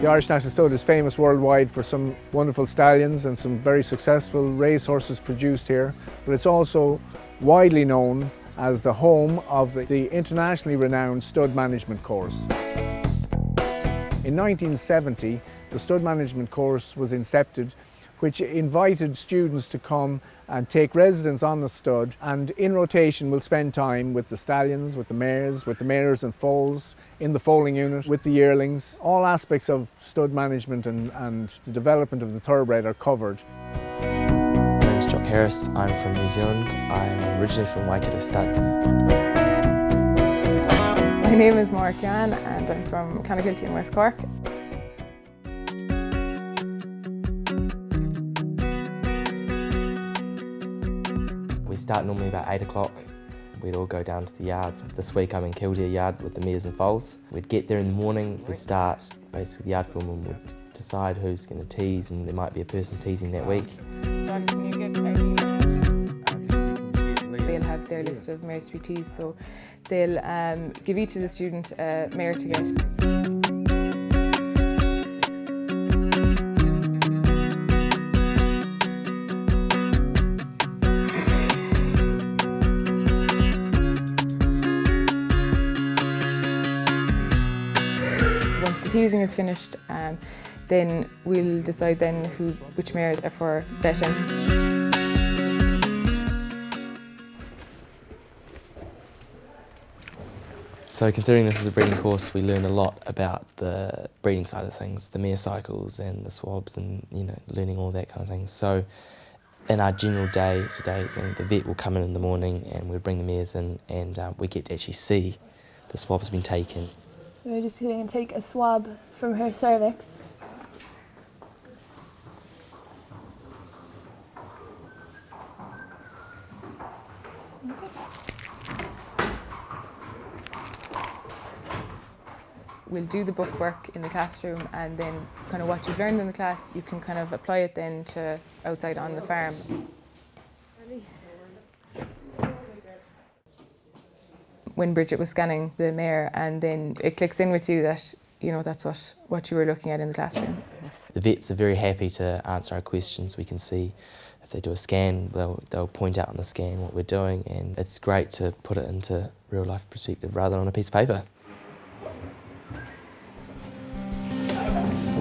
The Irish National Stud is famous worldwide for some wonderful stallions and some very successful racehorses produced here, but it's also widely known as the home of the internationally renowned stud management course. In 1970, the stud management course was incepted, which invited students to come and take residence on the stud, and in rotation will spend time with the stallions, with the mares and foals, in the foaling unit, with the yearlings. All aspects of stud management and the development of the thoroughbred are covered. My name is Jock Harris. I'm from New Zealand. I'm originally from Waikato Stud. My name is Mark Yan and I'm from Clonakilty in West Cork. We start normally about 8 o'clock. We'd all go down to the yards. This week I'm in Kildare yard with the mares and foals. We'd get there in the morning, we'd start basically the yard foreman would decide who's going to tease, and there might be a person teasing that week. They'll have their list of mares to be teased, so they'll give each of the student a mare to get. Once the teasing is finished, then we'll decide then which mares are for betting. So considering this is a breeding course, we learn a lot about the breeding side of things, the mare cycles and the swabs and, learning all that kind of thing. So in our general day-to-day thing, the vet will come in the morning and we'll bring the mares in, and we get to actually see the swab's been taken. So we're just going to take a swab from her cervix. We'll do the book work in the classroom, and then kind of what you've learned in the class, you can kind of apply it then to outside on the farm. When Bridget was scanning the mare, and then it clicks in with you that that's what you were looking at in the classroom. The vets are very happy to answer our questions. We can see if they do a scan, they'll point out on the scan what we're doing, and it's great to put it into real life perspective rather than on a piece of paper.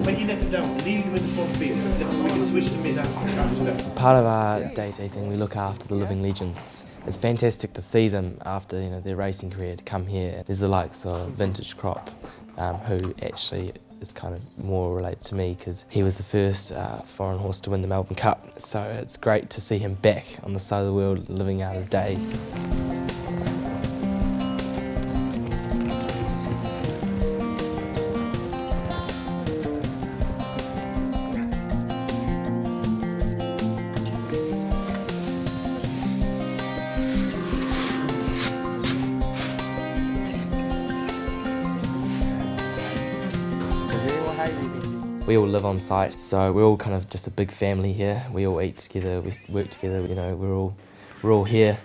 When you let them down, leave them in the front field, then we can switch them in after. Part of our day-to-day thing, we look after the living legends. It's fantastic to see them after their racing career to come here. There's the likes of Vintage Crop, who actually is kind of more related to me because he was the first foreign horse to win the Melbourne Cup. So it's great to see him back on the side of the world living out his days. We all live on site, so we're all kind of just a big family here. We all eat together, we work together, we're all here.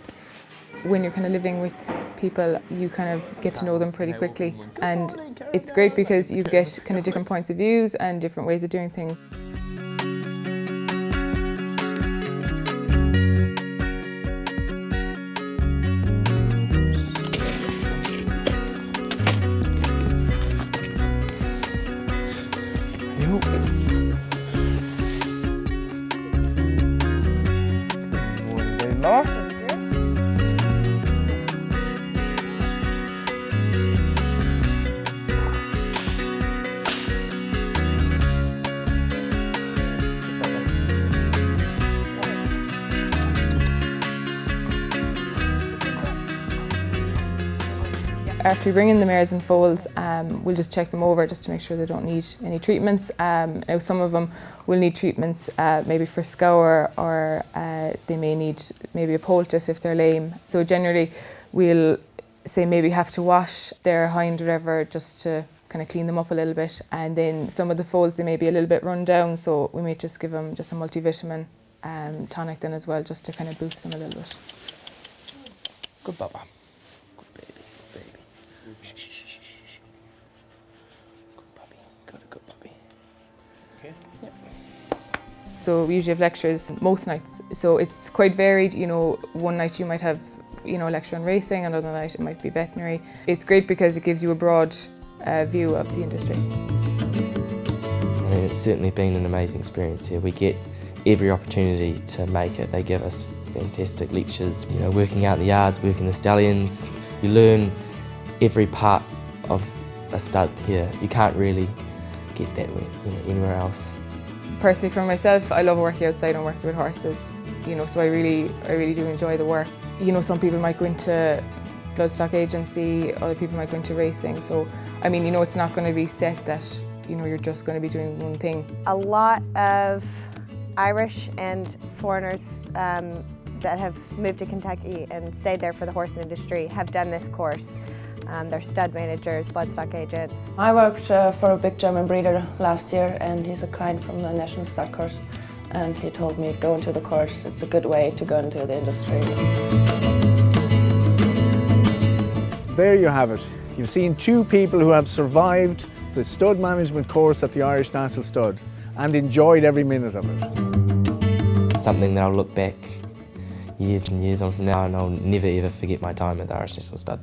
When you're kind of living with people, you kind of get to know them pretty quickly, and it's great because you get kind of different points of views and different ways of doing things. After we bring in the mares and foals, we'll just check them over just to make sure they don't need any treatments. Now some of them will need treatments maybe for scour, or they may need maybe a poultice if they're lame. So generally we'll say maybe have to wash their hind or whatever just to kind of clean them up a little bit. And then some of the foals, they may be a little bit run down, so we may just give them just a multivitamin tonic then as well, just to kind of boost them a little bit. Good Baba. Good puppy. Good puppy. So we usually have lectures most nights. So it's quite varied. You know, one night you might have, you know, a lecture on racing, another night it might be veterinary. It's great because it gives you a broad view of the industry. And it's certainly been an amazing experience here. We get every opportunity to make it. They give us fantastic lectures, you know, working out the yards, working the stallions. You learn every part of a stud here. You can't really get that way, you know, anywhere else. Personally, for myself, I love working outside and working with horses. You know, so I really do enjoy the work. You know, some people might go into bloodstock agency, other people might go into racing. So, I mean, you know, it's not going to be set that, you know, you're just going to be doing one thing. A lot of Irish and foreigners that have moved to Kentucky and stayed there for the horse industry have done this course. They're stud managers, bloodstock agents. I worked for a big German breeder last year, and he's a client from the National Stud Course, and he told me go into the course. It's a good way to go into the industry. There you have it. You've seen two people who have survived the stud management course at the Irish National Stud and enjoyed every minute of it. Something that I'll look back years and years on from now, and I'll never ever forget my time at the Irish National Stud.